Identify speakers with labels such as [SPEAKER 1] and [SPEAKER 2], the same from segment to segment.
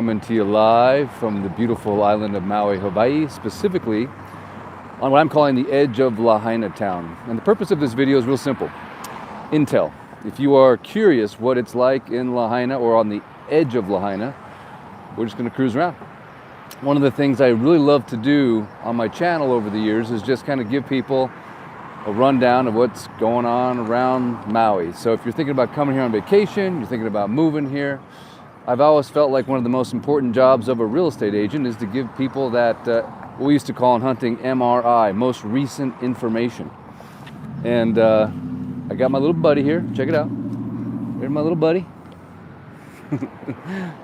[SPEAKER 1] Coming to you live from the beautiful island of Maui, Hawaii, specifically on what I'm calling the edge of Lahaina town. And the purpose of this video is real simple. Intel. If you are curious what it's like in Lahaina or on the edge of Lahaina, we're just going to cruise around. One of the things I really love to do on my channel over the years is just kind of give people a rundown of what's going on around Maui. So if you're thinking about coming here on vacation, you're thinking about moving here, I've always felt like one of the most important jobs of a real estate agent is to give people that what we used to call in hunting MRI, most recent information. And I got my little buddy here. Check it out. There's my little buddy.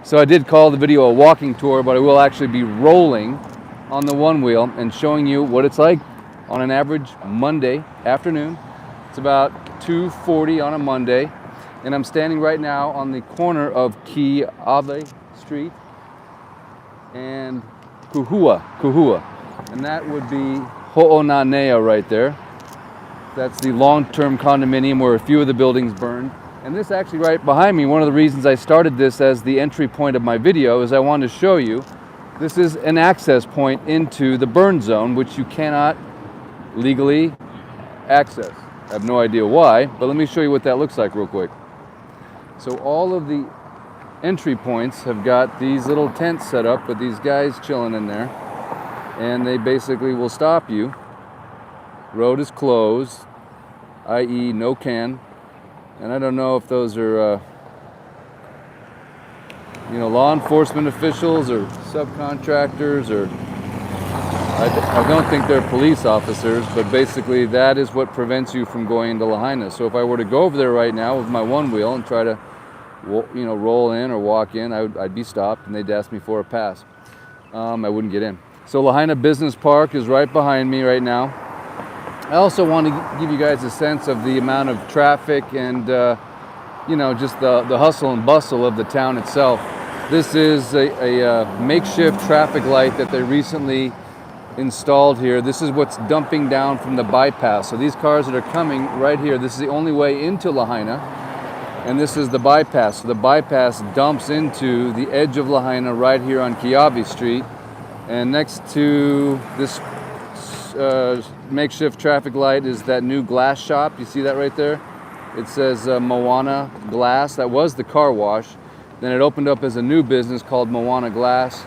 [SPEAKER 1] So I did call the video a walking tour, but I will actually be rolling on the one wheel and showing you what it's like on an average Monday afternoon. It's about 2:40 on a Monday, and I'm standing right now on the corner of Kiave Street and Kuhua, and that would be Ho'onanea right there. That's the long-term condominium where a few of the buildings burned. And this actually right behind me, one of the reasons I started this as the entry point of my video is I wanted to show you this is an access point into the burn zone, which you cannot legally access. I have no idea why, but let me show you what that looks like real quick. So all of the entry points have got these little tents set up with these guys chilling in there, and they basically will stop you. Road is closed, i.e. no can. And I don't know if those are law enforcement officials or subcontractors, or I don't think they're police officers, but basically that is what prevents you from going into Lahaina. So if I were to go over there right now with my one wheel and try to roll in or walk in, I'd be stopped and they'd ask me for a pass. I wouldn't get in. So Lahaina Business Park is right behind me right now. I also want to give you guys a sense of the amount of traffic and just the hustle and bustle of the town itself. This is a makeshift traffic light that they recently installed here. This is what's dumping down from the bypass. So these cars that are coming right here, this is the only way into Lahaina, and this is the bypass. So the bypass dumps into the edge of Lahaina right here on Kiave Street, and next to this makeshift traffic light is that new glass shop. You see that right there? It says Moana Glass. That was the car wash. Then it opened up as a new business called Moana Glass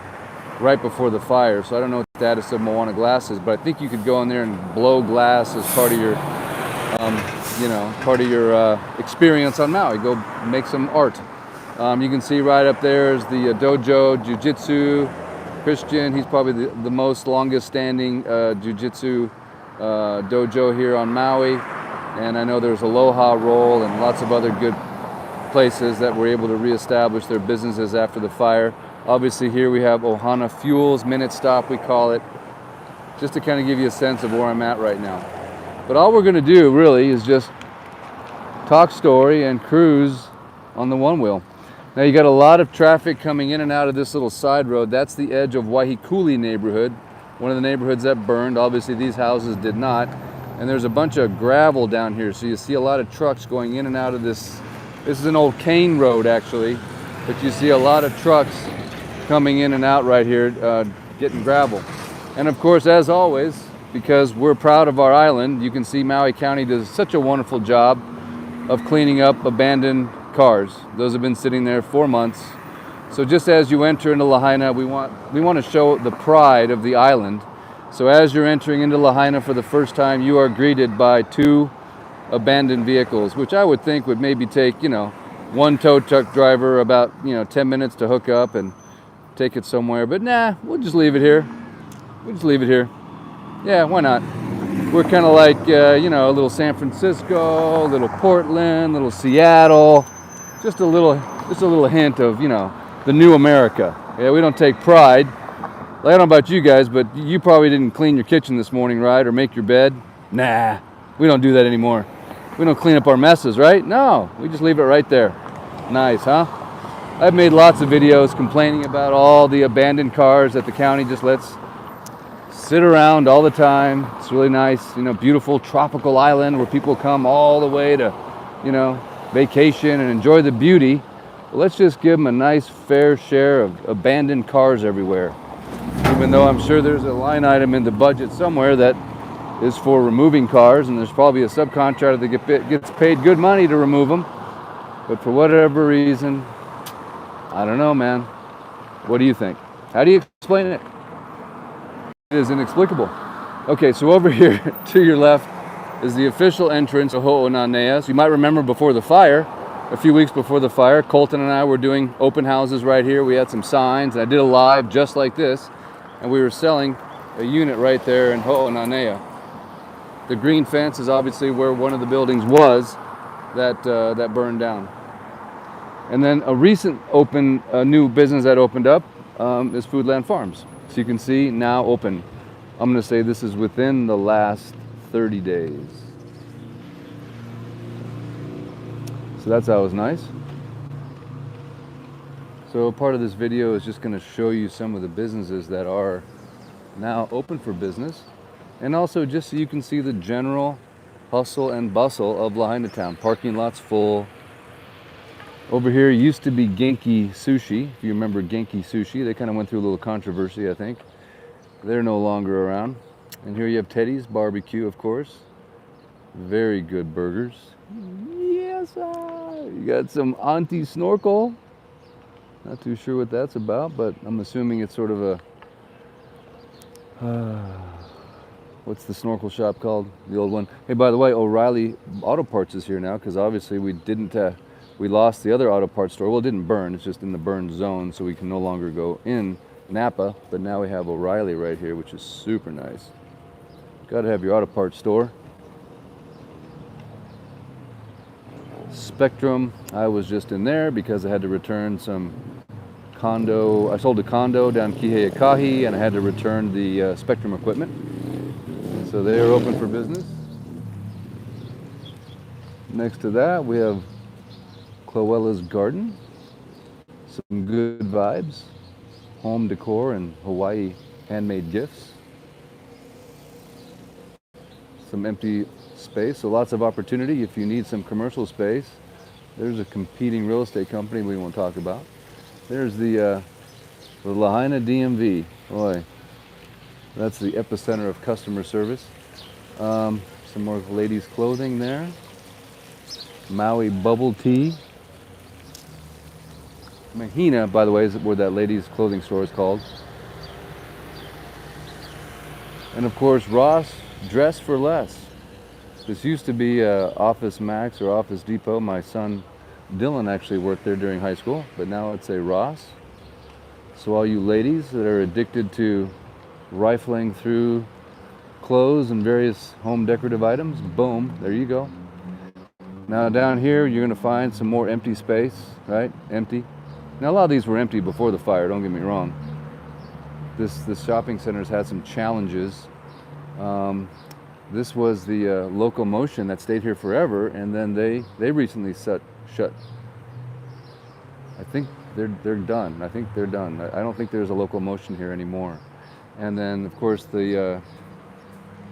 [SPEAKER 1] right before the fire. So I don't know what the status of Moana Glass is, but I think you could go in there and blow glass as part of your experience on Maui. Go make some art. You can see right up there is the dojo jiu-jitsu. Christian, he's probably the most longest standing jiu-jitsu dojo here on Maui. And I know there's Aloha Roll and lots of other good places that were able to reestablish their businesses after the fire. Obviously here we have Ohana Fuels, Minute Stop we call it, just to kind of give you a sense of where I'm at right now. But all we're going to do really is just talk story and cruise on the one wheel. Now you got a lot of traffic coming in and out of this little side road. That's the edge of Wahikuli neighborhood, one of the neighborhoods that burned. Obviously these houses did not. And there's a bunch of gravel down here, so you see a lot of trucks going in and out of this. This is an old cane road actually, but you see a lot of trucks coming in and out right here, getting gravel. And of course, as always, because we're proud of our island, you can see Maui County does such a wonderful job of cleaning up abandoned cars. Those have been sitting there for months. So just as you enter into Lahaina, we want to show the pride of the island. So as you're entering into Lahaina for the first time, you are greeted by two abandoned vehicles, which I would think would maybe take, one tow truck driver about, 10 minutes to hook up and take it somewhere. But nah, we'll just leave it here. Yeah, why not? We're kind of like, a little San Francisco, a little Portland, a little Seattle, just a little hint of, the new America. Yeah, we don't take pride. I don't know about you guys, but you probably didn't clean your kitchen this morning, right? Or make your bed. Nah, we don't do that anymore. We don't clean up our messes, right? No, we just leave it right there. Nice, huh? I've made lots of videos complaining about all the abandoned cars that the county just lets sit around all the time. It's really nice, beautiful tropical island where people come all the way to, vacation and enjoy the beauty. let's just give them a nice fair share of abandoned cars everywhere. Even though I'm sure there's a line item in the budget somewhere that is for removing cars, and there's probably a subcontractor that gets paid good money to remove them. But for whatever reason, I don't know, man. What do you think? How do you explain it? It is inexplicable. Okay, so over here to your left is the official entrance of Ho'onanea. So you might remember before the fire, a few weeks before the fire, Colton and I were doing open houses right here. We had some signs, and I did a live just like this, and we were selling a unit right there in Ho'onanea. The green fence is obviously where one of the buildings was that burned down. And then a recent new business that opened up is Foodland Farms. So you can see now open. I'm going to say this is within the last 30 days. So that's always nice. So part of this video is just going to show you some of the businesses that are now open for business. And also just so you can see the general hustle and bustle of Lahaina town. Parking lots full. Over here used to be Genki Sushi. If you remember Genki Sushi, they kind of went through a little controversy, I think. They're no longer around. And here you have Teddy's Barbecue, of course. Very good burgers. Yes, you got some Auntie Snorkel. Not too sure what that's about, but I'm assuming it's sort of a... what's the snorkel shop called? The old one. Hey, by the way, O'Reilly Auto Parts is here now, because obviously we lost the other auto parts store. Well, it didn't burn. It's just in the burn zone, so we can no longer go in Napa. But now we have O'Reilly right here, which is super nice. Got to have your auto parts store. Spectrum. I was just in there because I had to return some condo. I sold a condo down Kiheakahi, and I had to return the Spectrum equipment. So they are open for business. Next to that, we have Cloella's Garden. Some good vibes. Home decor and Hawaii handmade gifts. Some empty space, so lots of opportunity if you need some commercial space. There's a competing real estate company we won't talk about. There's the Lahaina DMV. Boy, that's the epicenter of customer service. Some more ladies' clothing there. Maui bubble tea. Mahina, by the way, is where that ladies' clothing store is called. And of course, Ross Dress for Less. This used to be Office Max or Office Depot. My son Dylan actually worked there during high school, but now it's a Ross. So all you ladies that are addicted to rifling through clothes and various home decorative items, boom, there you go. Now down here, you're gonna find some more empty space, right? Empty. Now a lot of these were empty before the fire, don't get me wrong. This shopping center's had some challenges. This was the locomotion that stayed here forever, and then they recently shut. I think they're done. I think they're done. I don't think there's a locomotion here anymore. And then of course the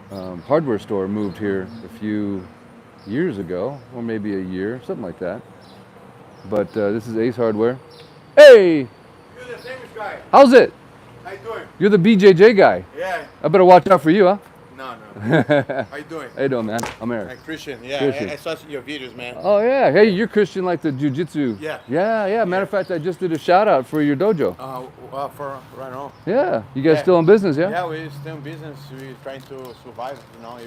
[SPEAKER 1] hardware store moved here a few years ago, or maybe a year, something like that. But this is Ace Hardware. Hey!
[SPEAKER 2] You're the famous guy.
[SPEAKER 1] How's it?
[SPEAKER 2] How you doing?
[SPEAKER 1] You're the BJJ guy.
[SPEAKER 2] Yeah.
[SPEAKER 1] I better watch out for you, huh?
[SPEAKER 2] No. How you doing?
[SPEAKER 1] How you doing, man? I'm Eric.
[SPEAKER 2] I'm Christian. Yeah,
[SPEAKER 1] Christian.
[SPEAKER 2] I saw your videos, man.
[SPEAKER 1] Oh yeah. Hey, you're Christian like the jiu-jitsu.
[SPEAKER 2] Yeah.
[SPEAKER 1] Yeah. Matter of fact, I just did a shout out for your dojo.
[SPEAKER 2] For right now.
[SPEAKER 1] Yeah. You guys still in business, yeah?
[SPEAKER 2] Yeah, we're still in business. We're trying to survive. You know,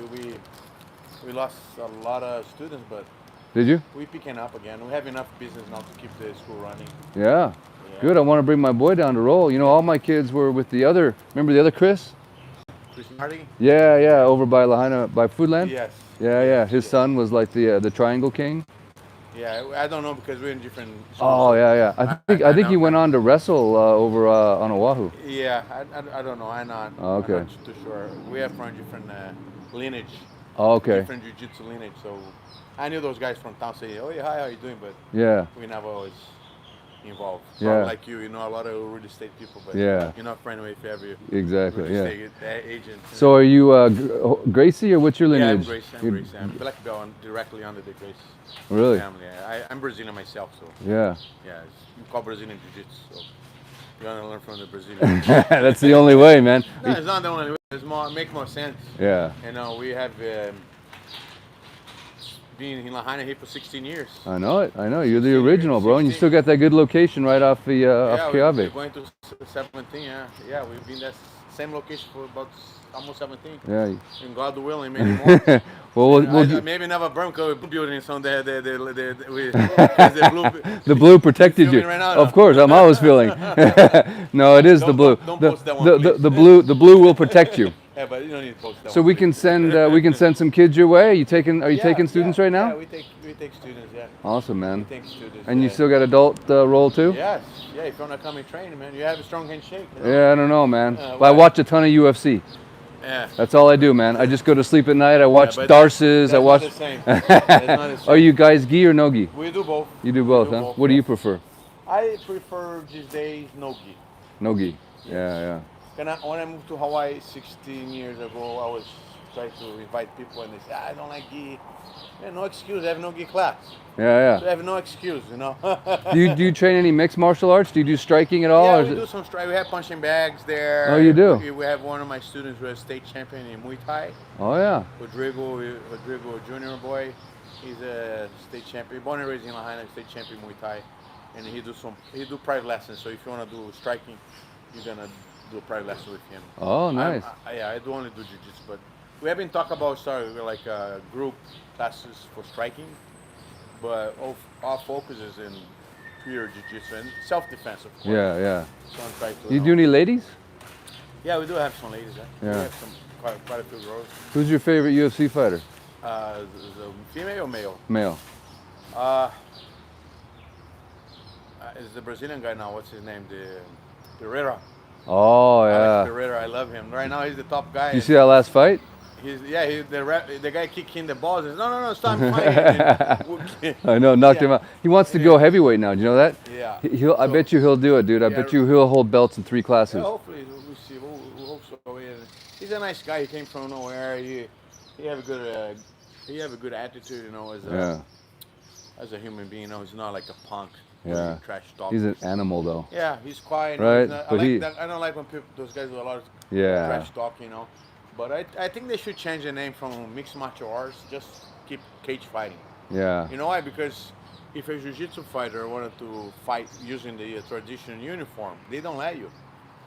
[SPEAKER 2] we lost a lot of students, but
[SPEAKER 1] Did you?
[SPEAKER 2] we're picking up again. We have enough business now to keep the school running.
[SPEAKER 1] Yeah. Good. I want to bring my boy down to roll. You know, all my kids were with the other. Remember the other Chris?
[SPEAKER 2] Chris Marty?
[SPEAKER 1] Yeah. Over by Lahaina, by Foodland.
[SPEAKER 2] Yes.
[SPEAKER 1] Yeah. His son was like the Triangle King.
[SPEAKER 2] Yeah, I don't know because we're in different schools.
[SPEAKER 1] Oh yeah. I think he went on to wrestle over on Oahu.
[SPEAKER 2] Yeah, I don't know. I'm not too sure. We are from different lineage.
[SPEAKER 1] Oh, okay.
[SPEAKER 2] Different jiu-jitsu lineage. So I knew those guys from town say, "Oh yeah, hi, how you doing?" But
[SPEAKER 1] Yeah.
[SPEAKER 2] we never always involved.
[SPEAKER 1] Yeah.
[SPEAKER 2] Probably like you know a lot of real estate people, but
[SPEAKER 1] Yeah.
[SPEAKER 2] you're not friendly with every
[SPEAKER 1] Exactly.
[SPEAKER 2] real
[SPEAKER 1] Yeah.
[SPEAKER 2] estate agent.
[SPEAKER 1] So are you Gracie, or what's your
[SPEAKER 2] Yeah, I'm
[SPEAKER 1] lineage?
[SPEAKER 2] Grace. I'm
[SPEAKER 1] You're-
[SPEAKER 2] Grace. I'm black belt directly under the Grace
[SPEAKER 1] Really?
[SPEAKER 2] family. I'm Brazilian myself, so
[SPEAKER 1] Yeah.
[SPEAKER 2] yeah, you call Brazilian jiu-jitsu. So you want to learn from the Brazilians.
[SPEAKER 1] That's the only way, man.
[SPEAKER 2] No, it's not the only way. It's more make more sense.
[SPEAKER 1] Yeah.
[SPEAKER 2] You know, we have been in Lahaina here for 16 years.
[SPEAKER 1] I know it. I know. You're the
[SPEAKER 2] 16
[SPEAKER 1] original,
[SPEAKER 2] years,
[SPEAKER 1] bro. And you
[SPEAKER 2] 16.
[SPEAKER 1] still got that good location right off the
[SPEAKER 2] Yeah,
[SPEAKER 1] off
[SPEAKER 2] we're
[SPEAKER 1] Keawe.
[SPEAKER 2] going to 17. Yeah, we've been that same location for about almost 17.
[SPEAKER 1] Yeah.
[SPEAKER 2] And God willing, many more.
[SPEAKER 1] Well,
[SPEAKER 2] And
[SPEAKER 1] we'll
[SPEAKER 2] maybe never burn because we're building some the blue.
[SPEAKER 1] the blue protected you.
[SPEAKER 2] Filming right now,
[SPEAKER 1] Of
[SPEAKER 2] no?
[SPEAKER 1] course, I'm always feeling. No, it is the blue.
[SPEAKER 2] Don't
[SPEAKER 1] The,
[SPEAKER 2] post that one,
[SPEAKER 1] the
[SPEAKER 2] please.
[SPEAKER 1] blue will protect you.
[SPEAKER 2] Yeah, but you don't need to post that
[SPEAKER 1] So
[SPEAKER 2] one,
[SPEAKER 1] we
[SPEAKER 2] please.
[SPEAKER 1] can send some kids your way. Are you taking taking students right now?
[SPEAKER 2] Yeah, we take students. Yeah,
[SPEAKER 1] Awesome,
[SPEAKER 2] we
[SPEAKER 1] man.
[SPEAKER 2] take students.
[SPEAKER 1] And you
[SPEAKER 2] yeah.
[SPEAKER 1] still got adult role too?
[SPEAKER 2] Yes, yeah. If you wanna come and train, man, you have a strong handshake. You know?
[SPEAKER 1] Yeah, I don't know, man. But I
[SPEAKER 2] why?
[SPEAKER 1] watch a ton of UFC.
[SPEAKER 2] Yeah.
[SPEAKER 1] That's all I do, man. I just go to sleep at night. I watch
[SPEAKER 2] but
[SPEAKER 1] Darces. I
[SPEAKER 2] that's
[SPEAKER 1] watch.
[SPEAKER 2] Not the same. That's not the same.
[SPEAKER 1] Are you guys gi or no gi?
[SPEAKER 2] We do both.
[SPEAKER 1] You do both,
[SPEAKER 2] We
[SPEAKER 1] huh?
[SPEAKER 2] both,
[SPEAKER 1] What do you
[SPEAKER 2] yes.
[SPEAKER 1] prefer?
[SPEAKER 2] I prefer these days no gi.
[SPEAKER 1] No gi. Yeah,
[SPEAKER 2] When I moved to Hawaii 16 years ago, I was trying to invite people, and they say, I don't like gi. Yeah, no excuse. I have no gi class.
[SPEAKER 1] yeah.
[SPEAKER 2] I have no excuse, you know.
[SPEAKER 1] Do you train any mixed martial arts? Do you do striking at all?
[SPEAKER 2] Yeah,
[SPEAKER 1] or
[SPEAKER 2] we
[SPEAKER 1] is
[SPEAKER 2] do
[SPEAKER 1] it-
[SPEAKER 2] some strike. We have punching bags there.
[SPEAKER 1] Oh, you do?
[SPEAKER 2] We have one of my students who is state champion in Muay Thai.
[SPEAKER 1] Oh yeah.
[SPEAKER 2] Rodrigo Junior boy. He's a state champion. Born and raised in Lahaina, state champion Muay Thai. And he do private lessons. So if you want to do striking, you're gonna do a private lesson with him.
[SPEAKER 1] Oh nice.
[SPEAKER 2] I do only do jiu-jitsu, but we have been talking about starting like group classes for striking. But our focus is in pure jiu-jitsu and self-defense, of course.
[SPEAKER 1] Yeah.
[SPEAKER 2] So I'm trying to,
[SPEAKER 1] You do any ladies?
[SPEAKER 2] Yeah, we do have some ladies. We
[SPEAKER 1] Yeah.
[SPEAKER 2] have some quite a few girls.
[SPEAKER 1] Who's your favorite UFC fighter?
[SPEAKER 2] The female or male?
[SPEAKER 1] Male.
[SPEAKER 2] Is the Brazilian guy now? What's his name? The Pereira.
[SPEAKER 1] Oh
[SPEAKER 2] Alex
[SPEAKER 1] yeah.
[SPEAKER 2] Pereira. I love him. Right now he's the top guy.
[SPEAKER 1] You see that last fight?
[SPEAKER 2] The guy kicking the balls. Says, no, stop fighting.
[SPEAKER 1] I know, knocked
[SPEAKER 2] Yeah.
[SPEAKER 1] him out. He wants to go heavyweight now. Do you know that?
[SPEAKER 2] Yeah.
[SPEAKER 1] I bet you he'll do it, dude. I bet you he'll hold belts in 3 classes.
[SPEAKER 2] Yeah, hopefully we'll see. We'll hope so. Yeah. He's a nice guy. He came from nowhere. He have a good attitude. You know, as a human being. You know, he's not like a punk.
[SPEAKER 1] Yeah.
[SPEAKER 2] Trash talk.
[SPEAKER 1] He's an animal though.
[SPEAKER 2] Yeah, he's quiet.
[SPEAKER 1] Right,
[SPEAKER 2] He's not,
[SPEAKER 1] but
[SPEAKER 2] I don't like when those guys do a lot of
[SPEAKER 1] Yeah.
[SPEAKER 2] trash talk. You know, but I think they should change the name from mixed martial arts. Just keep cage fighting.
[SPEAKER 1] Yeah.
[SPEAKER 2] You know why? Because if a jiu-jitsu fighter wanted to fight using the traditional uniform, they don't let you.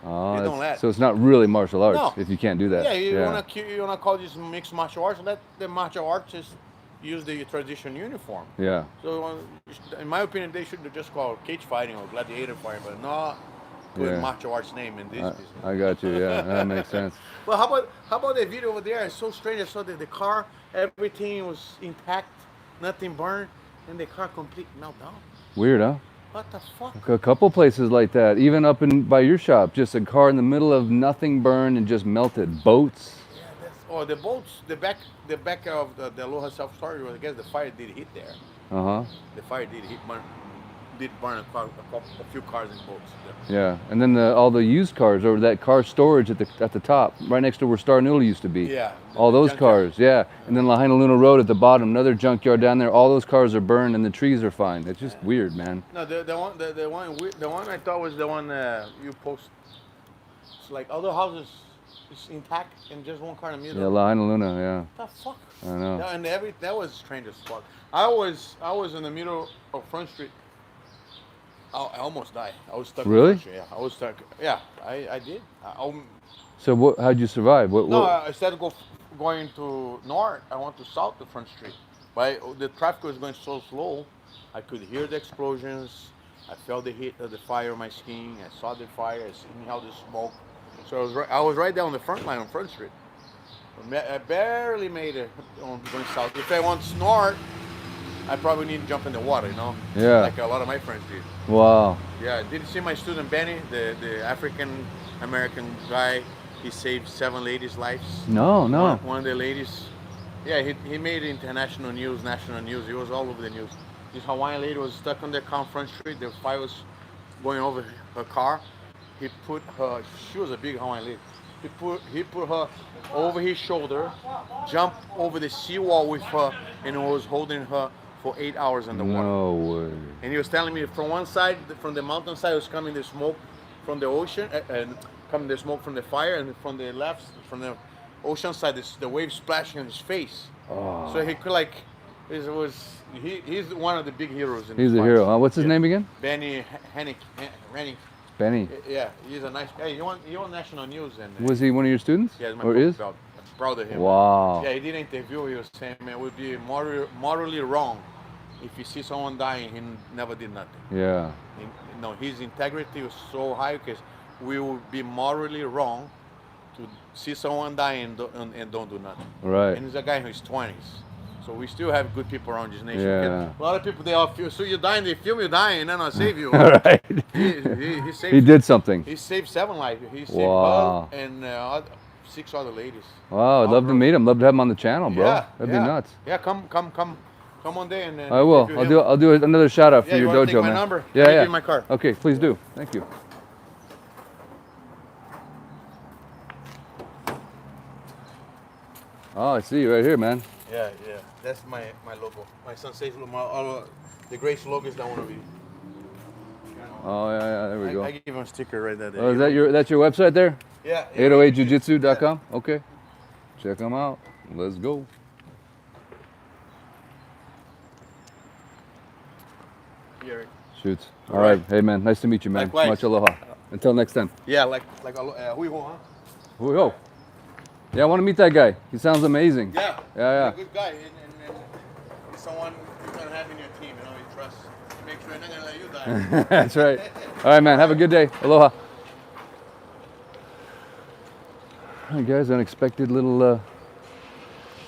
[SPEAKER 1] Oh,
[SPEAKER 2] They don't let.
[SPEAKER 1] so it's not really martial arts
[SPEAKER 2] No.
[SPEAKER 1] if you can't do that.
[SPEAKER 2] Yeah, you wanna call this mixed martial arts? Let the martial artists use the traditional uniform.
[SPEAKER 1] Yeah.
[SPEAKER 2] So, in my opinion, they should just call it cage fighting or gladiator fighting, but not put
[SPEAKER 1] Yeah.
[SPEAKER 2] martial arts name in this business.
[SPEAKER 1] I got you. Yeah, that makes sense.
[SPEAKER 2] Well, how about the video over there? It's so strange. I saw that the car, everything was intact, nothing burned, and the car complete meltdown.
[SPEAKER 1] Weird, huh?
[SPEAKER 2] What the fuck?
[SPEAKER 1] A couple places like that, even up in by your shop, just a car in the middle of nothing burned and just melted. Boats.
[SPEAKER 2] Oh, the boats, the back of the Aloha self-storage, I guess the fire did hit there. The fire did burn a few cars and boats.
[SPEAKER 1] Yeah, and then all the used cars over that car storage at the top, right next to where Star Noodle used to be.
[SPEAKER 2] Yeah.
[SPEAKER 1] All those
[SPEAKER 2] junkyard.
[SPEAKER 1] cars, yeah. And then Lahaina Luna Road at the bottom, another junkyard down there. All those cars are burned and the trees are fine. It's just weird, man.
[SPEAKER 2] No, the one I thought was the one you post. It's like other houses is intact and just one car in the middle.
[SPEAKER 1] Yeah, Lahaina Luna, yeah.
[SPEAKER 2] What the fuck?
[SPEAKER 1] I know.
[SPEAKER 2] And that was strange as fuck. I was in the middle of Front Street. I almost died. I was stuck.
[SPEAKER 1] Really?
[SPEAKER 2] In Front Street. Yeah, I was stuck. Yeah, I did.
[SPEAKER 1] So how'd you survive?
[SPEAKER 2] Instead of going to north, I went to south to Front Street. But the traffic was going so slow, I could hear the explosions. I felt the heat of the fire on my skin. I saw the fire. I seen how the smoke. So I was right there on the front line on Front Street. I barely made it on going south. If I went north, I probably need to jump in the water, you know?
[SPEAKER 1] Yeah.
[SPEAKER 2] Like a lot of my friends did.
[SPEAKER 1] Wow.
[SPEAKER 2] Yeah, did you see my student Benny, the African American guy? He saved 7 ladies' lives.
[SPEAKER 1] No.
[SPEAKER 2] One of the ladies, yeah, he made international news, national news. He was all over the news. This Hawaiian lady was stuck on the Front Street. The fire was going over her car. He put her. She was a big Hawaiian lady. He put her over his shoulder, jumped over the seawall with her, and was holding her for 8 hours in the water.
[SPEAKER 1] No way.
[SPEAKER 2] And he was telling me from one side, from the mountainside, was coming the smoke from the ocean, and coming the smoke from the fire, and from the left, from the ocean side, the waves splashing on his face.
[SPEAKER 1] Oh.
[SPEAKER 2] So he could like, he's one of the big heroes.
[SPEAKER 1] He's a hero. Huh? What's his name again?
[SPEAKER 2] Benny Rennick.
[SPEAKER 1] Benny.
[SPEAKER 2] Yeah, he's a nice guy. He on national news. And
[SPEAKER 1] was he one of your students?
[SPEAKER 2] Yeah, my
[SPEAKER 1] or is?
[SPEAKER 2] I'm proud of him.
[SPEAKER 1] Wow.
[SPEAKER 2] Yeah, he did an interview. He was saying, man, it would be morally wrong if you see someone dying, he never did nothing.
[SPEAKER 1] Yeah.
[SPEAKER 2] His integrity was so high because we would be morally wrong to see someone dying and don't do nothing.
[SPEAKER 1] Right.
[SPEAKER 2] And he's a guy in his 20s. So we still have good people around this nation.
[SPEAKER 1] Yeah.
[SPEAKER 2] A lot of people, they all feel, so you're dying, they film you dying, and then I save you.
[SPEAKER 1] Right.
[SPEAKER 2] He saved,
[SPEAKER 1] he did something.
[SPEAKER 2] He saved 7 lives. He saved
[SPEAKER 1] wow.
[SPEAKER 2] her and 6 other ladies.
[SPEAKER 1] Wow, I'd love to meet him. Love to have him on the channel, bro.
[SPEAKER 2] Yeah,
[SPEAKER 1] That'd be nuts.
[SPEAKER 2] Yeah, come one day and.
[SPEAKER 1] I will. I'll do another shout out for your dojo,
[SPEAKER 2] take my
[SPEAKER 1] man.
[SPEAKER 2] number?
[SPEAKER 1] Yeah, yeah.
[SPEAKER 2] In my car.
[SPEAKER 1] Okay, please do. Thank you. Oh, I see you right here, man.
[SPEAKER 2] Yeah. That's my logo. My son says the Grace logo is that one of you.
[SPEAKER 1] Oh yeah, there we go.
[SPEAKER 2] I give him a sticker right there.
[SPEAKER 1] Oh, that's your website there?
[SPEAKER 2] Yeah.
[SPEAKER 1] 808jujitsu.com. Okay. Check them out. Let's go.
[SPEAKER 2] Here.
[SPEAKER 1] Shoots. All right. Hey man, nice to meet you, man.
[SPEAKER 2] Likewise.
[SPEAKER 1] Much aloha. Until next time.
[SPEAKER 2] Yeah, like hui ho, huh?
[SPEAKER 1] Hui ho. Yeah, I want to meet that guy. He sounds amazing.
[SPEAKER 2] Yeah.
[SPEAKER 1] Yeah.
[SPEAKER 2] He's a good guy, and he's someone you can have in your team. You trust. Make sure he's not gonna let you die.
[SPEAKER 1] That's right. All right, man. Have a good day. Aloha. All right, guys. Unexpected little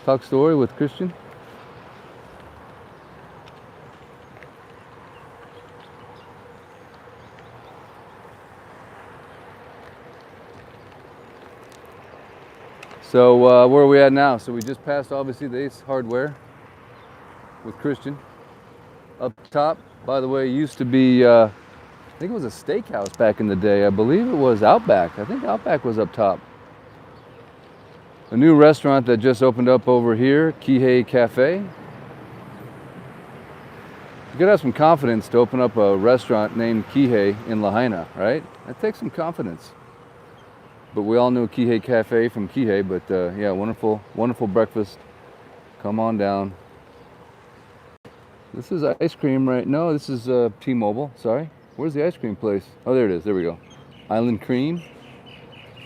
[SPEAKER 1] talk story with Christian. So where are we at now? So we just passed obviously the Ace Hardware with Christian. Up top, by the way, used to be, I think it was a steakhouse back in the day. I believe it was Outback. I think Outback was up top. A new restaurant that just opened up over here, Kihei Cafe. You gotta have some confidence to open up a restaurant named Kihei in Lahaina, right? That takes some confidence. But we all know Kihei Cafe from Kihei, but yeah, wonderful, wonderful breakfast. Come on down. This is ice cream, right? No, this is T-Mobile, sorry. Where's the ice cream place? Oh, there it is, there we go. Island Cream.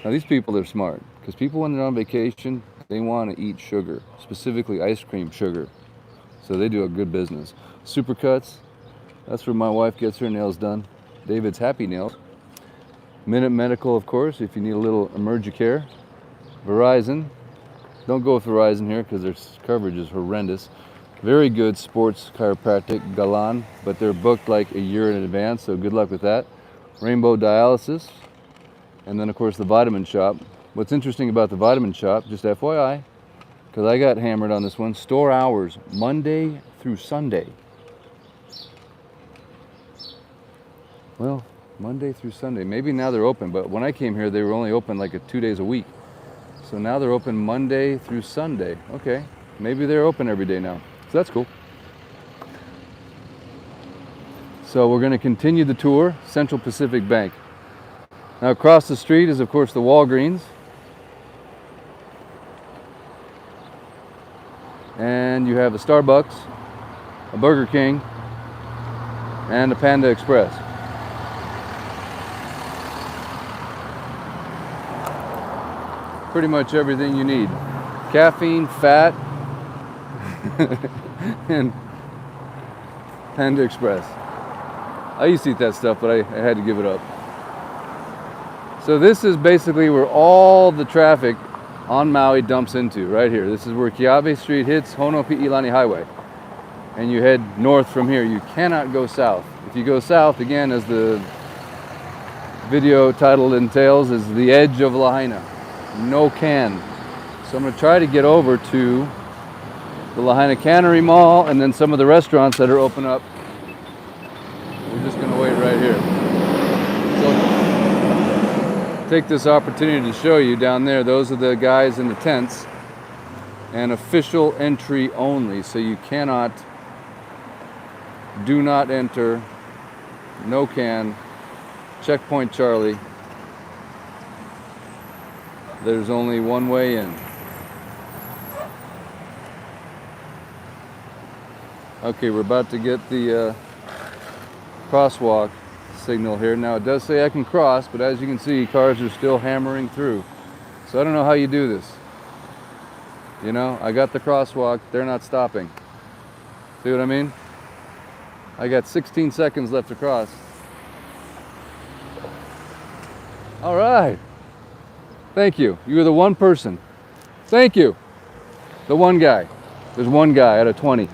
[SPEAKER 1] Now these people are smart, because people when they're on vacation, they want to eat sugar, specifically ice cream sugar. So they do a good business. Supercuts, that's where my wife gets her nails done. David's Happy Nails. Minute Medical, of course, if you need a little emergency care. Verizon. Don't go with Verizon here because their coverage is horrendous. Very good sports chiropractic, Galan, but they're booked like a year in advance, so good luck with that. Rainbow Dialysis. And then, of course, the Vitamin Shop. What's interesting about the Vitamin Shop, just FYI, because I got hammered on this one, store hours, Monday through Sunday. Well, Monday through Sunday. Maybe now they're open, but when I came here, they were only open like 2 days a week. So now they're open Monday through Sunday. Okay, maybe they're open every day now. So that's cool. So we're going to continue the tour, Central Pacific Bank. Now across the street is, of course, the Walgreens. And you have a Starbucks, a Burger King, and a Panda Express. Pretty much everything you need. Caffeine, fat, and Panda Express. I used to eat that stuff, but I had to give it up. So this is basically where all the traffic on Maui dumps into, right here. This is where Keawe Street hits Honopi'ilani Highway. And you head north from here. You cannot go south. If you go south, again, as the video title entails, is the edge of Lahaina. No can. So I'm going to try to get over to the Lahaina Canery Mall and then some of the restaurants that are open up. We're just going to wait right here. take this opportunity to show you down there, those are the guys in the tents, and official entry only, so you cannot, do not enter, no can, checkpoint Charlie. There's only one way in. Okay, we're about to get the crosswalk signal here. Now it does say I can cross, but as you can see, cars are still hammering through. So I don't know how you do this. You know, I got the crosswalk, they're not stopping. See what I mean? I got 16 seconds left to cross. All right. Thank you. You were the one person. Thank you. The one guy. There's one guy out of 20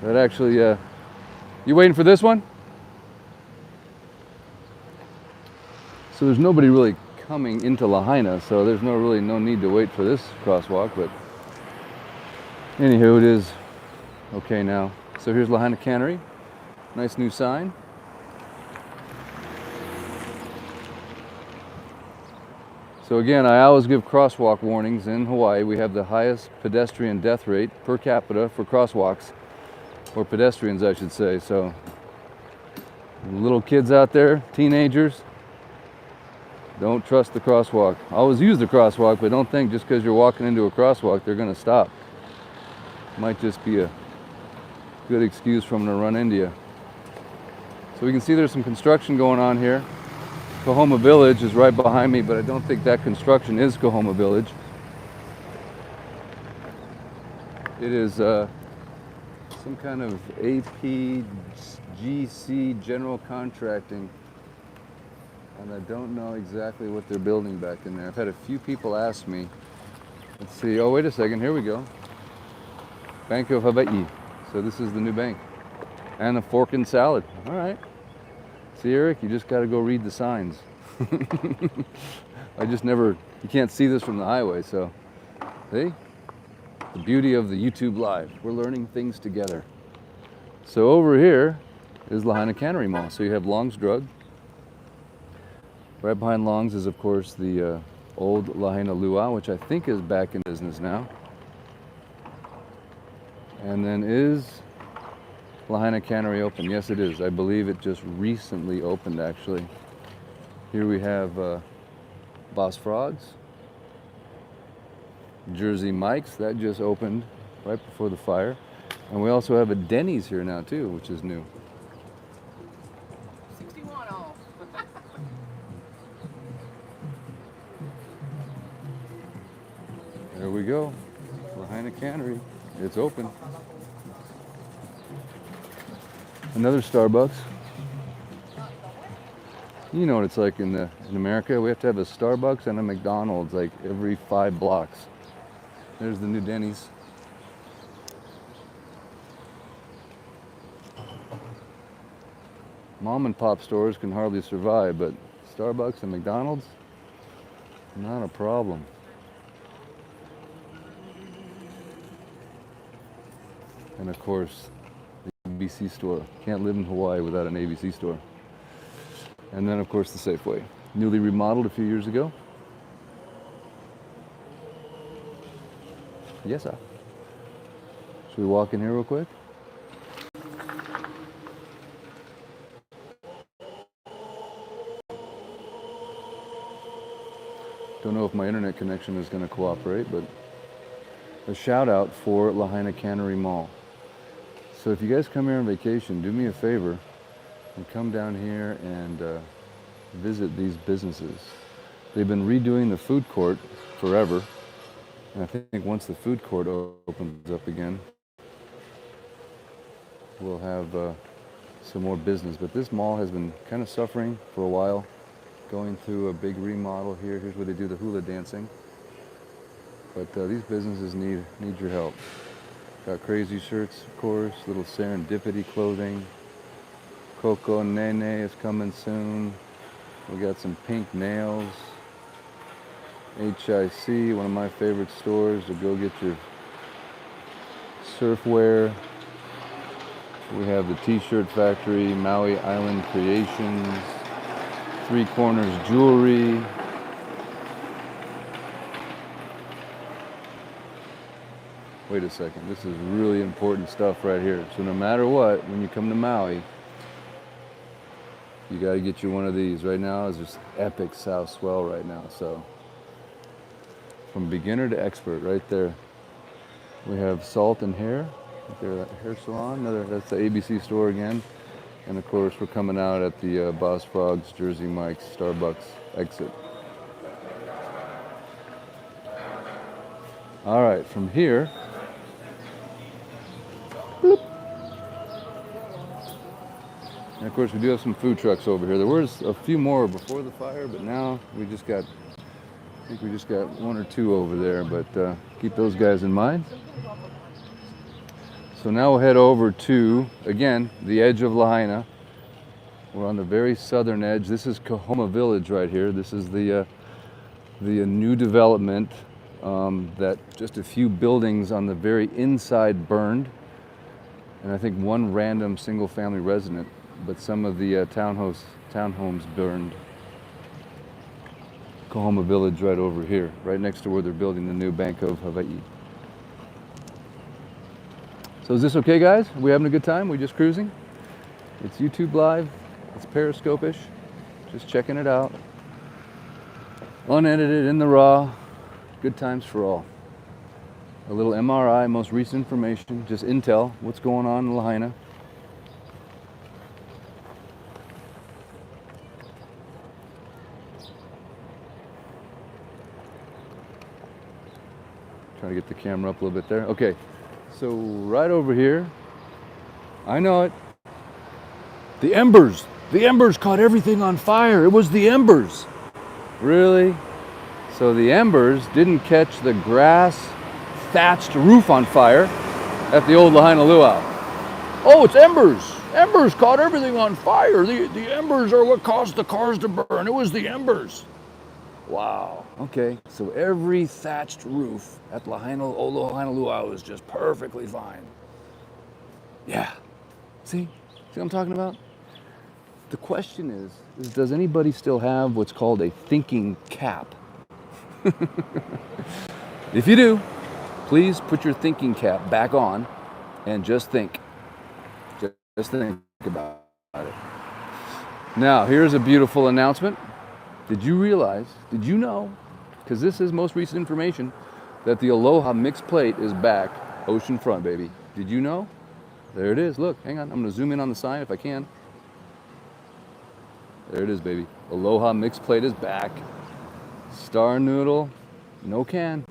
[SPEAKER 1] that actually, you waiting for this one? So there's nobody really coming into Lahaina, so there's no need to wait for this crosswalk, but anywho, it is okay now. So here's Lahaina Cannery. Nice new sign. So again, I always give crosswalk warnings. In Hawaii, we have the highest pedestrian death rate per capita for crosswalks, or pedestrians, I should say. So little kids out there, teenagers, don't trust the crosswalk. Always use the crosswalk, but don't think just because you're walking into a crosswalk, they're going to stop. Might just be a good excuse for them to run into you. So we can see there's some construction going on here. Kahoma Village is right behind me, but I don't think that construction is Kahoma Village. It is some kind of APGC general contracting, and I don't know exactly what they're building back in there. I've had a few people ask me. Let's see. Oh, wait a second. Here we go. Bank of Hawaii. So this is the new bank. And a fork and salad. All right. See, Eric, you just got to go read the signs. I just never, you can't see this from the highway, so see? The beauty of the YouTube Live. We're learning things together. So over here is Lahaina Canery Mall. So you have Long's Drug. Right behind Long's is, of course, the old Lahaina Luau, which I think is back in business now. And then is Lahaina Cannery open? Yes, it is. I believe it just recently opened, actually. Here we have Boss Frogs, Jersey Mike's, that just opened right before the fire. And we also have a Denny's here now, too, which is new.
[SPEAKER 3] 61 off.
[SPEAKER 1] There we go. Lahaina Cannery. It's open. Another Starbucks. You know what it's like in America. We have to have a Starbucks and a McDonald's like every 5 blocks. There's the new Denny's. Mom and pop stores can hardly survive, but Starbucks and McDonald's, not a problem. And of course, the ABC store. Can't live in Hawaii without an ABC store. And then of course the Safeway. Newly remodeled a few years ago. Yes, sir. Should we walk in here real quick? Don't know if my internet connection is going to cooperate, but a shout out for Lahaina Canery Mall. So if you guys come here on vacation, do me a favor and come down here and visit these businesses. They've been redoing the food court forever. And I think once the food court opens up again, we'll have some more business. But this mall has been kind of suffering for a while, going through a big remodel here. Here's where they do the hula dancing. But these businesses need your help. Got crazy shirts, of course, little serendipity clothing. Coco Nene is coming soon. We got some pink nails. HIC, one of my favorite stores to go get your surf wear. We have the T-shirt factory, Maui Island Creations, Three Corners Jewelry, wait a second, this is really important stuff right here. So no matter what, when you come to Maui, you gotta get you one of these. Right now is just epic south swell right now. So from beginner to expert right there. We have Salt and Hair, right there, that hair salon. That's the ABC store again. And of course we're coming out at the Boss Frogs, Jersey Mike's, Starbucks exit. All right, from here, bloop. And of course we do have some food trucks over here. There was a few more before the fire, but now I think we just got one or two over there, but keep those guys in mind. So now we'll head over to, again, the edge of Lahaina. We're on the very southern edge. This is Kahoma Village right here. This is the new development that just a few buildings on the very inside burned. And I think one random single family resident, but some of the townhomes burned. Kahoma Village right over here, right next to where they're building the new Bank of Hawaii. So is this okay, guys? Are we having a good time? We just cruising? It's YouTube Live. It's Periscope-ish. Just checking it out. Unedited, in the raw. Good times for all. A little MRI, most recent information, just intel, what's going on in Lahaina. Trying to get the camera up a little bit there. Okay, so right over here, I know it. The embers caught everything on fire. It was the embers. Really? So the embers didn't catch the grass thatched roof on fire at the old Lahaina Luau. Oh, it's embers. Embers caught everything on fire. The embers are what caused the cars to burn. It was the embers. Wow. Okay, so every thatched roof at old Lahaina Luau is just perfectly fine. Yeah. See what I'm talking about? The question is does anybody still have what's called a thinking cap? If you do, please put your thinking cap back on and just think. Just think about it. Now, here's a beautiful announcement. Did you know, because this is most recent information, that the Aloha mixed plate is back, oceanfront, baby. Did you know? There it is. Look, hang on. I'm going to zoom in on the sign if I can. There it is, baby. Aloha mixed plate is back. Star noodle, no can.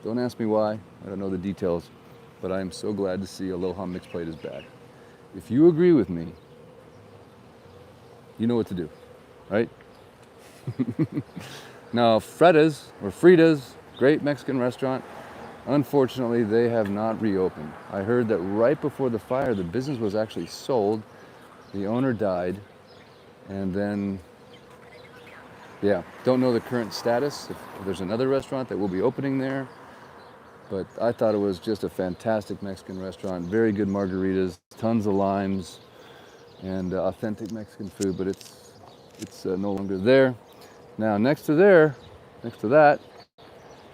[SPEAKER 1] Don't ask me why. I don't know the details, but I am so glad to see Aloha mixed plate is back. If you agree with me, you know what to do, right? Now, Frida's, great Mexican restaurant. Unfortunately, they have not reopened. I heard that right before the fire, the business was actually sold. The owner died, and then, yeah, don't know the current status. If there's another restaurant that will be opening there, but I thought it was just a fantastic Mexican restaurant. Very good margaritas, tons of limes, and authentic Mexican food. But it's no longer there. Now, next to that,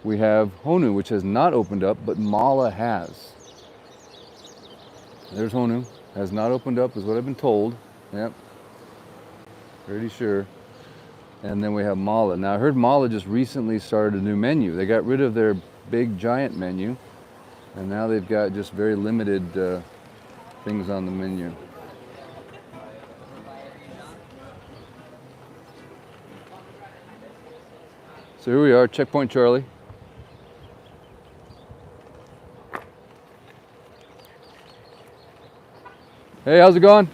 [SPEAKER 1] we have Honu, which has not opened up, but Mala has. There's Honu, has not opened up, is what I've been told. Yep, pretty sure. And then we have Mala. Now, I heard Mala just recently started a new menu. They got rid of their big giant menu, and now they've got just very limited things on the menu. So here we are, Checkpoint Charlie. Hey, how's it going?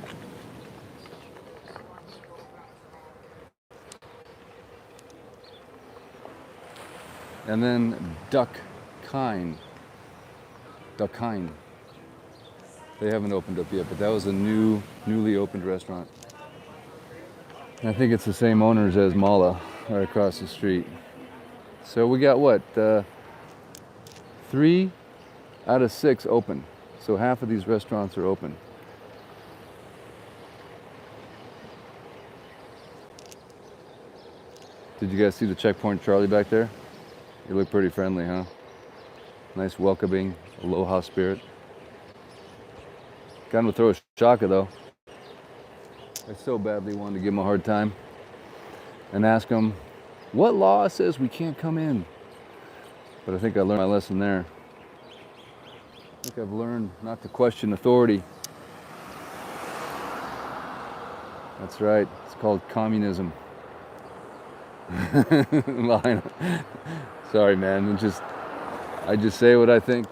[SPEAKER 1] And then Duckine. They haven't opened up yet, but that was a newly opened restaurant. And I think it's the same owners as Mala, right across the street. So we got what? 3 out of 6 open. So half of these restaurants are open. Did you guys see the Checkpoint Charlie back there? You look pretty friendly, huh? Nice welcoming Aloha spirit. Kind of throw a shaka though. I so badly wanted to give him a hard time and ask him, what law says we can't come in? But I think I learned my lesson there. I think I've learned not to question authority. That's right, it's called communism. Lahaina. Sorry man, I just say what I think.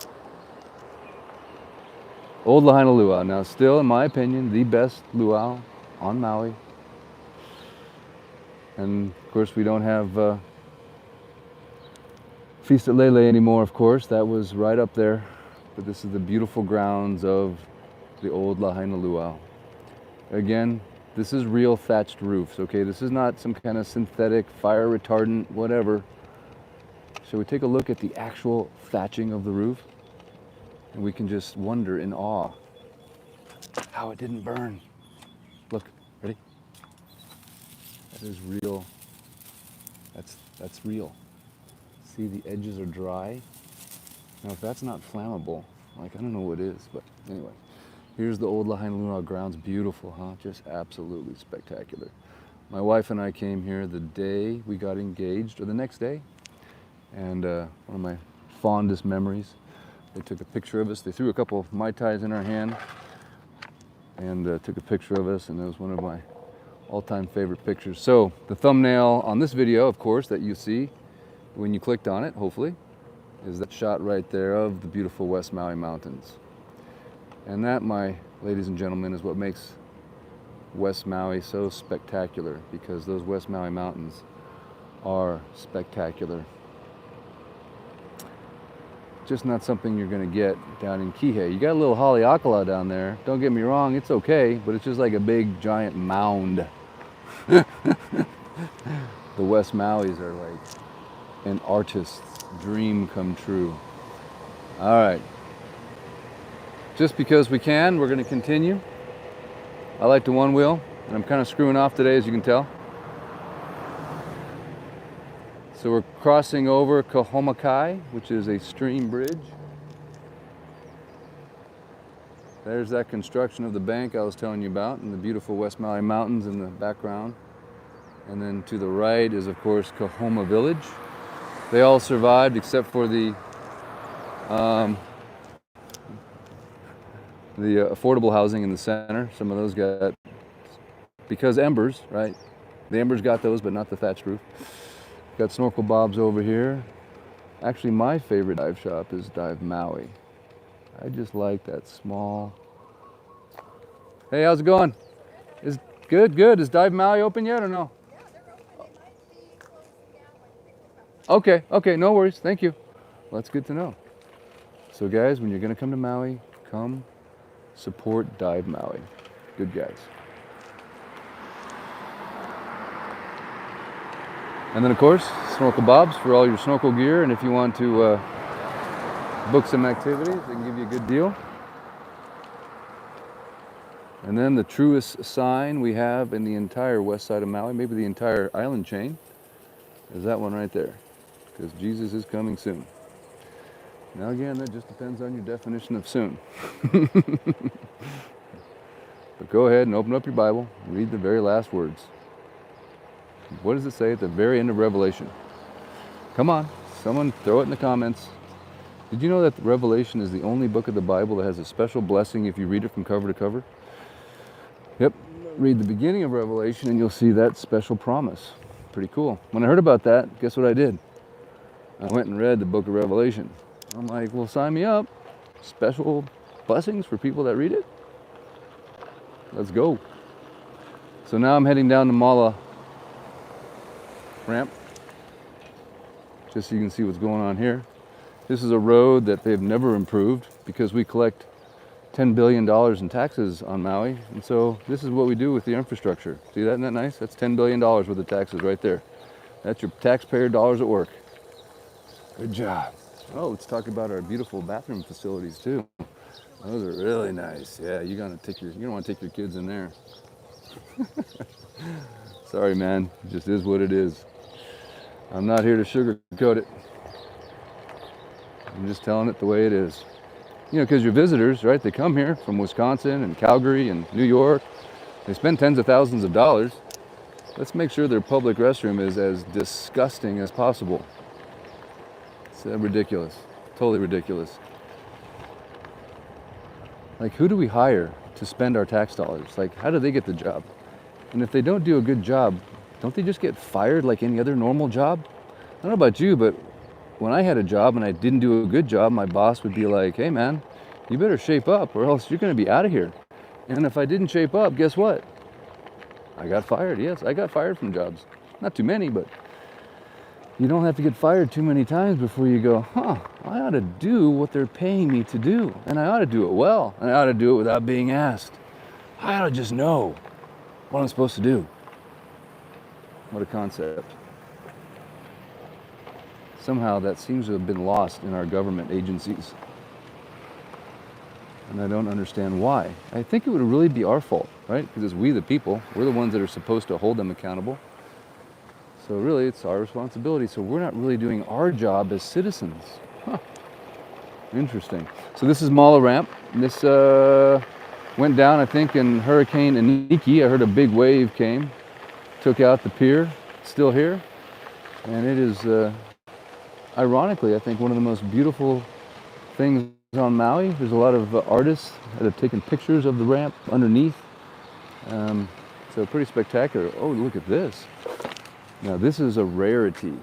[SPEAKER 1] Old Lahaina luau, now still in my opinion the best luau on Maui. And of course we don't have Feast at Lele anymore, of course. That was right up there. But this is the beautiful grounds of the old Lahaina luau. Again, this is real thatched roofs, okay? This is not some kind of synthetic, fire retardant, whatever. Shall we take a look at the actual thatching of the roof? And we can just wonder in awe how it didn't burn. Look, ready? That is real. That's real. See, the edges are dry. Now, if that's not flammable, like, I don't know what is, but anyway. Here's the old Lahaina luau grounds. Beautiful, huh? Just absolutely spectacular. My wife and I came here the day we got engaged, or the next day. And one of my fondest memories, they took a picture of us. They threw a couple of Mai Tais in our hand and took a picture of us, and it was one of my all-time favorite pictures. So the thumbnail on this video, of course, that you see when you clicked on it, hopefully, is that shot right there of the beautiful West Maui Mountains. And that, my ladies and gentlemen, is what makes West Maui so spectacular, because those West Maui Mountains are spectacular. Just not something you're going to get down in Kihei. You got a little Haleakala down there. Don't get me wrong, it's okay, but it's just like a big giant mound. The West Mauis are like an artist's dream come true. All right. Just because we can, we're going to continue. I like the one wheel, and I'm kind of screwing off today, as you can tell. So we're crossing over Kahomakai, which is a stream bridge. There's that construction of the bank I was telling you about, and the beautiful West Maui Mountains in the background. And then to the right is, of course, Kahoma Village. They all survived except for the affordable housing in the center. Some of those got, because embers, right? The embers got those, but not the thatched roof. Got Snorkel Bob's over here. Actually, my favorite dive shop is Dive Maui. I just like that small. Hey, how's it going? Is good, good. Is Dive Maui open yet or no?
[SPEAKER 3] Yeah, they're open. They might be closing down like 3 to 5.
[SPEAKER 1] Okay, no worries. Thank you. Well, that's good to know. So guys, when you're gonna come to Maui, come support Dive Maui. Good guys. And then of course, Snorkel Bob's for all your snorkel gear, and if you want to book some activities, they can give you a good deal. And then the truest sign we have in the entire west side of Maui, maybe the entire island chain, is that one right there, because Jesus is coming soon. Now again, that just depends on your definition of soon. But go ahead and open up your Bible and read the very last words. What does it say at the very end of Revelation? Come on, someone throw it in the comments. Did you know that Revelation is the only book of the Bible that has a special blessing if you read it from cover to cover? Yep, read the beginning of Revelation and you'll see that special promise. Pretty cool. When I heard about that, guess what I did? I went and read the book of Revelation. I'm like, well, sign me up. Special blessings for people that read it? Let's go. So now I'm heading down to Mala ramp, just so you can see what's going on here. This is a road that they've never improved because we collect $10 billion in taxes on Maui, and so this is what we do with the infrastructure. See that? Isn't that nice? That's $10 billion worth of taxes right there. That's your taxpayer dollars at work. Good job. Oh, let's talk about our beautiful bathroom facilities too. Those are really nice. Yeah, you don't want to take your kids in there. Sorry, man. It just is what it is. I'm not here to sugarcoat it. I'm just telling it the way it is. You know, because your visitors, right? They come here from Wisconsin and Calgary and New York. They spend tens of thousands of dollars. Let's make sure their public restroom is as disgusting as possible. It's ridiculous. Totally ridiculous. Like, who do we hire to spend our tax dollars? Like, how do they get the job? And if they don't do a good job, don't they just get fired like any other normal job? I don't know about you, but when I had a job and I didn't do a good job, my boss would be like, hey man, you better shape up or else you're gonna be out of here. And if I didn't shape up, guess what? I got fired. Yes, I got fired from jobs. Not too many, but you don't have to get fired too many times before you go, huh, I ought to do what they're paying me to do. And I ought to do it well. And I ought to do it without being asked. I ought to just know what I'm supposed to do. What a concept. Somehow that seems to have been lost in our government agencies. And I don't understand why. I think it would really be our fault, right? Because it's we the people. We're the ones that are supposed to hold them accountable. So really, it's our responsibility. So we're not really doing our job as citizens. Huh. Interesting. So this is Mala Ramp. This went down, I think, in Hurricane Iniki. I heard a big wave came, took out the pier. It's still here. And it is, ironically, I think, one of the most beautiful things on Maui. There's a lot of artists that have taken pictures of the ramp underneath. So pretty spectacular. Oh, look at this. Now this is a rarity.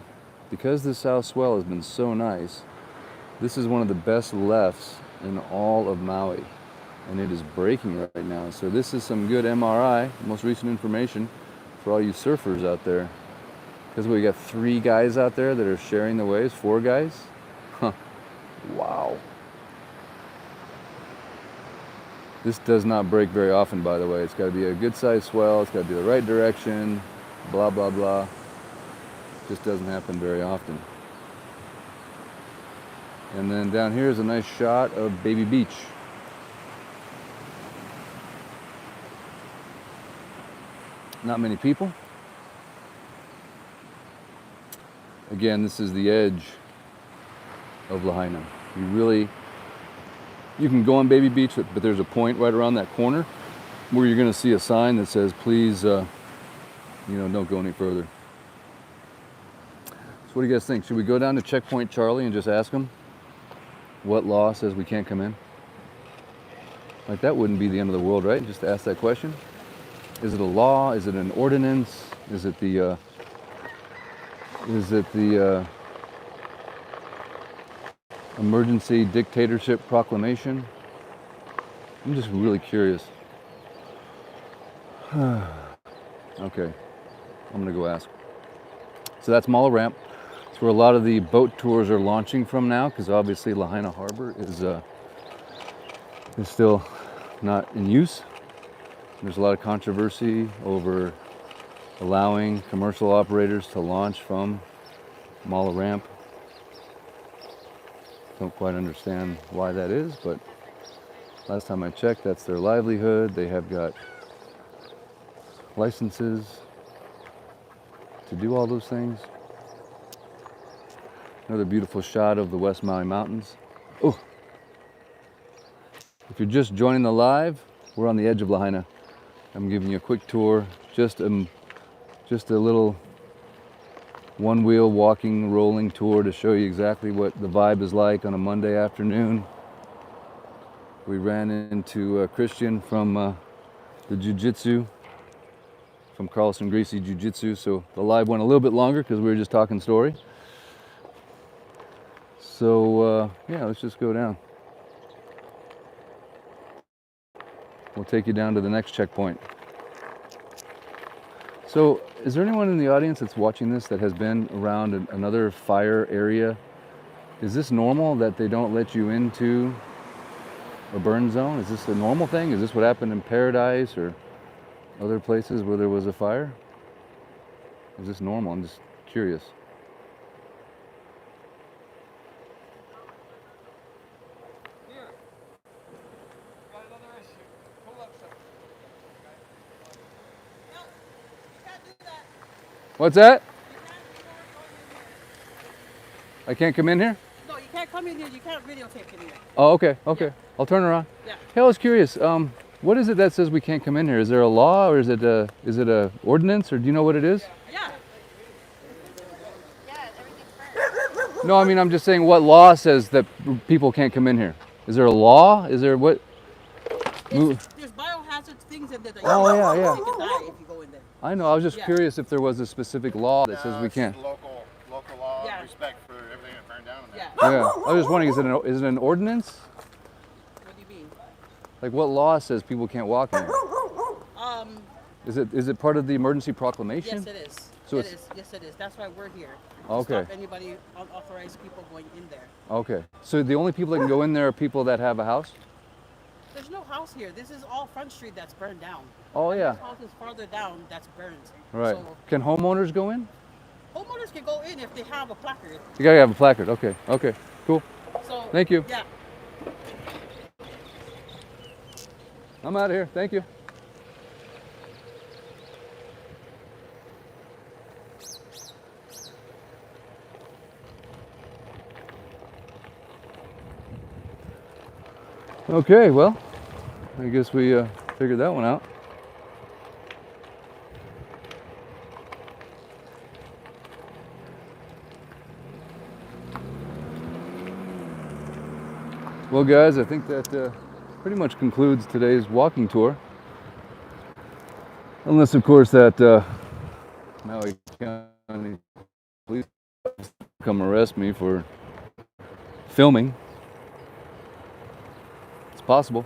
[SPEAKER 1] Because the south swell has been so nice, this is one of the best lefts in all of Maui. And it is breaking right now. So this is some good MRI, most recent information, for all you surfers out there. Because we got 3 guys out there that are sharing the waves, 4 guys. Huh. Wow. This does not break very often, by the way. It's got to be a good sized swell. It's got to be the right direction. Blah, blah, blah. Just doesn't happen very often. And then down here is a nice shot of Baby Beach. Not many people. Again, this is the edge of Lahaina. You can go on Baby Beach, but there's a point right around that corner where you're going to see a sign that says, please, don't go any further. So what do you guys think? Should we go down to Checkpoint Charlie and just ask them what law says we can't come in? Like, that wouldn't be the end of the world, right? Just to ask that question. Is it a law? Is it an ordinance? Is it the emergency dictatorship proclamation? I'm just really curious. Okay, I'm gonna go ask. So that's Mala Ramp. It's where a lot of the boat tours are launching from now, because obviously Lahaina Harbor is still not in use. There's a lot of controversy over allowing commercial operators to launch from Mala Ramp. Don't quite understand why that is, but last time I checked, that's their livelihood. They have got licenses to do all those things. Another beautiful shot of the West Maui Mountains. Oh, if you're just joining the live, we're on the edge of Lahaina. I'm giving you a quick tour, just a little one-wheel walking, rolling tour to show you exactly what the vibe is like on a Monday afternoon. We ran into Christian from the Jiu-Jitsu, from Carlson Gracie Jiu-Jitsu, so the live went a little bit longer because we were just talking story. So yeah, let's just go down. We'll take you down to the next checkpoint. So, is there anyone in the audience that's watching this that has been around another fire area? Is this normal that they don't let you into a burn zone? Is this a normal thing? Is this what happened in Paradise or other places where there was a fire? Is this normal? I'm just curious. What's that? I can't come in here?
[SPEAKER 3] No, you
[SPEAKER 4] You can't come in here. You can't videotape anyway.
[SPEAKER 1] Oh, okay, okay. I'll turn around.
[SPEAKER 4] Yeah.
[SPEAKER 1] Hey, I was curious. What is it that says we can't come in here? Is there a law, or is it a ordinance, or do you know what it is?
[SPEAKER 4] Yeah.
[SPEAKER 3] Yeah, everything's burned.
[SPEAKER 1] No, I mean I'm just saying what law says that people can't come in here. Is there a law? Is there what?
[SPEAKER 4] There's biohazard things in there that
[SPEAKER 1] Oh, yeah, yeah.
[SPEAKER 4] you can die if you go in there.
[SPEAKER 1] I know. I was just
[SPEAKER 4] Yeah.
[SPEAKER 1] curious if there was a specific law that says we
[SPEAKER 5] It's
[SPEAKER 1] can't.
[SPEAKER 5] Local law,
[SPEAKER 4] Yeah.
[SPEAKER 5] respect for everything that burned down in there.
[SPEAKER 4] Yeah.
[SPEAKER 1] Yeah. I was just wondering, is it an ordinance?
[SPEAKER 4] What do you mean?
[SPEAKER 1] Like what law says people can't walk in here?
[SPEAKER 4] Um.
[SPEAKER 1] Is it part of the emergency proclamation?
[SPEAKER 4] Yes, it is.
[SPEAKER 1] So
[SPEAKER 4] It
[SPEAKER 1] it's-
[SPEAKER 4] is. Yes, it is. That's why we're here. To
[SPEAKER 1] Okay.
[SPEAKER 4] Stop anybody unauthorized people going in there.
[SPEAKER 1] Okay. So the only people that can go in there are people that have a house?
[SPEAKER 4] There's no house here. This is all Front Street that's burned down.
[SPEAKER 1] Oh, yeah.
[SPEAKER 4] This house is farther down that's burned.
[SPEAKER 1] Right.
[SPEAKER 4] So
[SPEAKER 1] Can homeowners go in?
[SPEAKER 4] homeowners can go in if they have a placard.
[SPEAKER 1] You gotta have a placard. Okay. Okay. Cool.
[SPEAKER 4] So
[SPEAKER 1] Thank you.
[SPEAKER 4] Yeah.
[SPEAKER 1] I'm out of here. Thank you. Okay, well, I guess we figured that one out. Well, guys, I think that pretty much concludes today's walking tour. Unless, of course, that Maui County police come arrest me for filming. It's possible.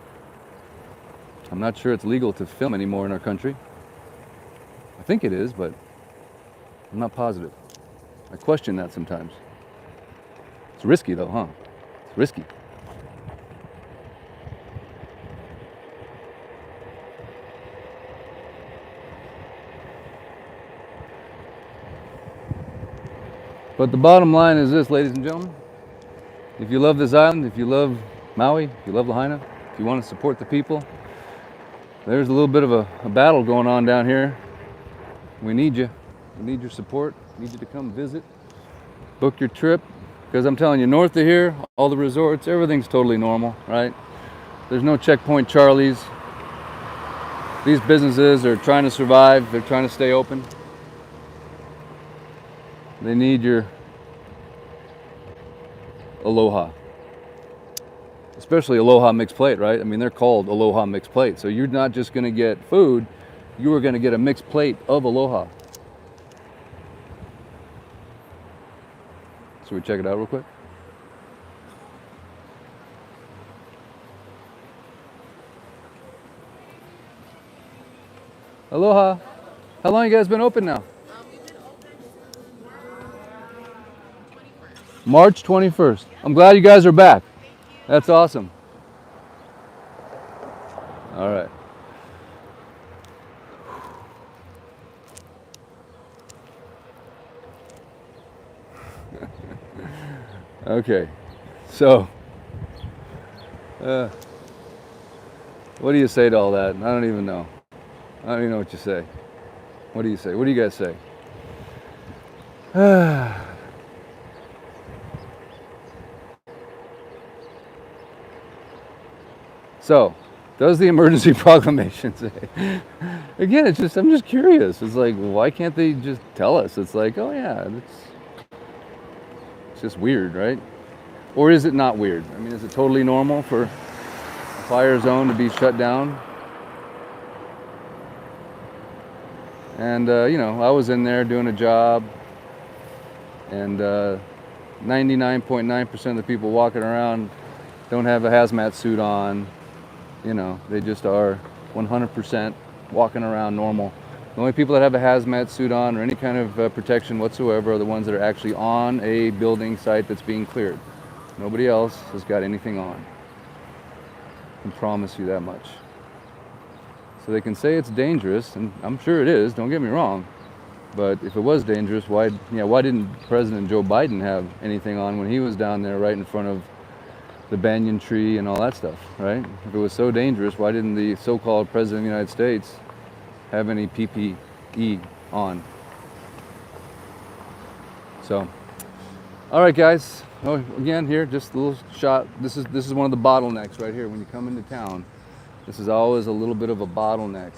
[SPEAKER 1] I'm not sure it's legal to film anymore in our country. I think it is, but I'm not positive. I question that sometimes. It's risky though, huh? It's risky. But the bottom line is this, ladies and gentlemen. If you love this island, if you love Maui, if you love Lahaina, if you want to support the people, there's a little bit of a battle going on down here. We need you. We need your support. We need you to come visit, book your trip. Because I'm telling you, north of here, all the resorts, everything's totally normal, right? There's no checkpoint Charlies. These businesses are trying to survive. They're trying to stay open. They need your aloha. Especially aloha mixed plate, right? I mean, they're called aloha mixed plate. So you're not just going to get food, you are going to get a mixed plate of aloha. Should we check it out real quick? Aloha. How long you guys been open now?
[SPEAKER 3] We've been open since
[SPEAKER 1] March 21st. I'm glad you guys are back. That's awesome. All right. Okay. So, what do you say to all that? I don't even know. I don't even know what you say. What do you say? What do you guys say? So, does the emergency proclamation say? Again, I'm just curious. It's like, why can't they just tell us? It's like, oh yeah, it's just weird, right? Or is it not weird? I mean, is it totally normal for a fire zone to be shut down? And, you know, I was in there doing a job, and 99.9% of the people walking around don't have a hazmat suit on. You know, they just are 100% walking around normal. The only people that have a hazmat suit on or any kind of protection whatsoever are the ones that are actually on a building site that's being cleared. Nobody else has got anything on. I can promise you that much. So they can say it's dangerous, and I'm sure it is, don't get me wrong. But if it was dangerous, why didn't President Joe Biden have anything on when he was down there right in front of the banyan tree and all that stuff, right? If it was so dangerous, why didn't the so-called President of the United States have any PPE on? So, All right, guys. Oh, again, here, just a little shot. This is one of the bottlenecks right here. When you come into town, this is always a little bit of a bottleneck.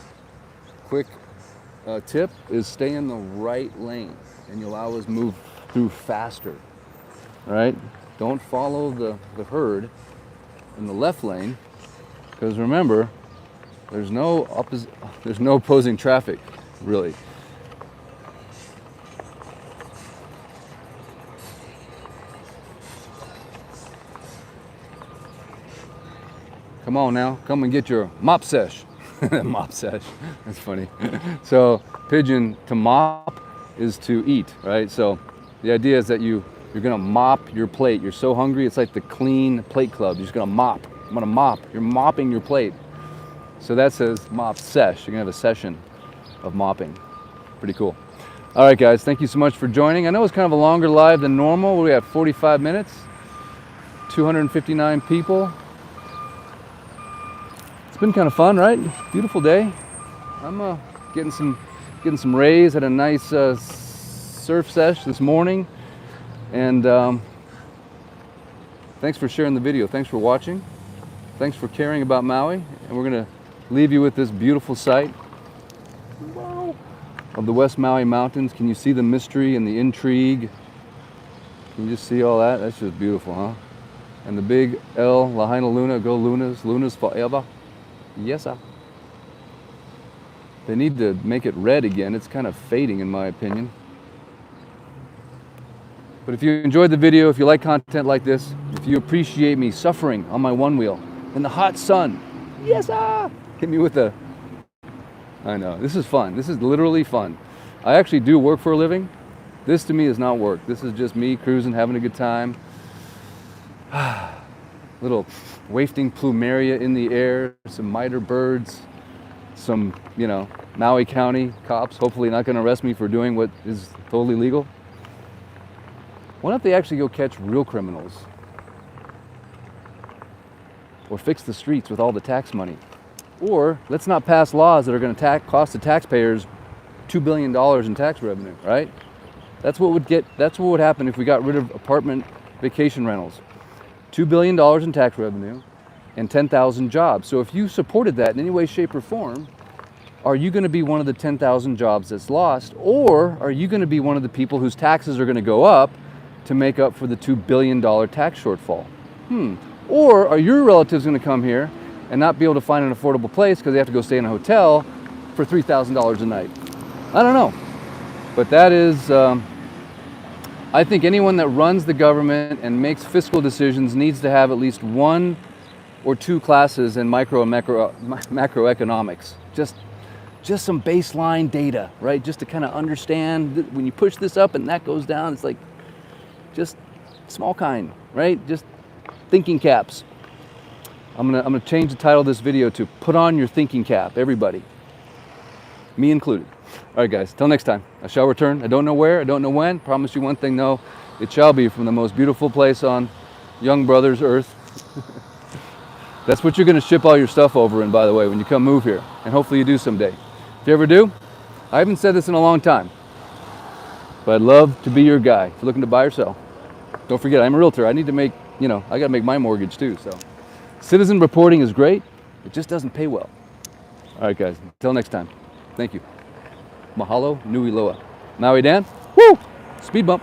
[SPEAKER 1] Quick tip is stay in the right lane, and you'll always move through faster. All right? Don't follow the herd in the left lane, because remember, there's no opposing traffic, really. Come on now, come and get your mop sesh. Mop sesh, that's funny. So pigeon, to mop is to eat, right? So the idea is that you're gonna mop your plate. You're so hungry, it's like the clean plate club. You're just gonna mop. I'm gonna mop. You're mopping your plate. So that says mop sesh. You're gonna have a session of mopping. Pretty cool. All right, guys, thank you so much for joining. I know it's kind of a longer live than normal. We have 45 minutes, 259 people. It's been kind of fun, right? Beautiful day. I'm getting some rays. Had a nice surf sesh this morning, and thanks for sharing the video. Thanks for watching. Thanks for caring about Maui, and we're gonna leave you with this beautiful sight of the West Maui Mountains. Can you see the mystery and the intrigue? Can you just see all that? That's just beautiful, huh? And the big L, Lahaina Luna, go Lunas, Lunas forever. Yes, sir. They need to make it red again. It's kind of fading in my opinion. But if you enjoyed the video, if you like content like this, if you appreciate me suffering on my one wheel in the hot sun, yes, sir. Hit me with I know, this is fun. This is literally fun. I actually do work for a living. This to me is not work. This is just me cruising, having a good time. Little wafting plumeria in the air, some miter birds, some, Maui County cops hopefully not going to arrest me for doing what is totally legal. Why don't they actually go catch real criminals? Or fix the streets with all the tax money? Or let's not pass laws that are going to cost the taxpayers $2 billion in tax revenue, right? That's what would happen if we got rid of apartment vacation rentals. $2 billion in tax revenue and 10,000 jobs. So if you supported that in any way, shape, or form, are you going to be one of the 10,000 jobs that's lost? Or are you going to be one of the people whose taxes are going to go up to make up for the $2 billion tax shortfall? Or are your relatives going to come here and not be able to find an affordable place because they have to go stay in a hotel for $3,000 a night? I don't know. But that is... I think anyone that runs the government and makes fiscal decisions needs to have at least 1 or 2 classes in micro and macroeconomics. Just some baseline data, right? Just to kind of understand that when you push this up and that goes down, it's like just small kind, right? Just thinking caps. I'm gonna change the title of this video to "Put on your thinking cap," everybody, me included. All right, guys, till next time. I shall return. I don't know where, I don't know when. Promise you one thing, though. It shall be from the most beautiful place on Young Brothers Earth. That's what you're going to ship all your stuff over in, by the way, when you come move here. And hopefully you do someday. If you ever do, I haven't said this in a long time, but I'd love to be your guy if you're looking to buy or sell. Don't forget, I'm a realtor. I need to make, I got to make my mortgage too. So citizen reporting is great. It just doesn't pay well. All right, guys, until next time. Thank you. Mahalo, nui loa. Maui Dan, woo! Speed bump.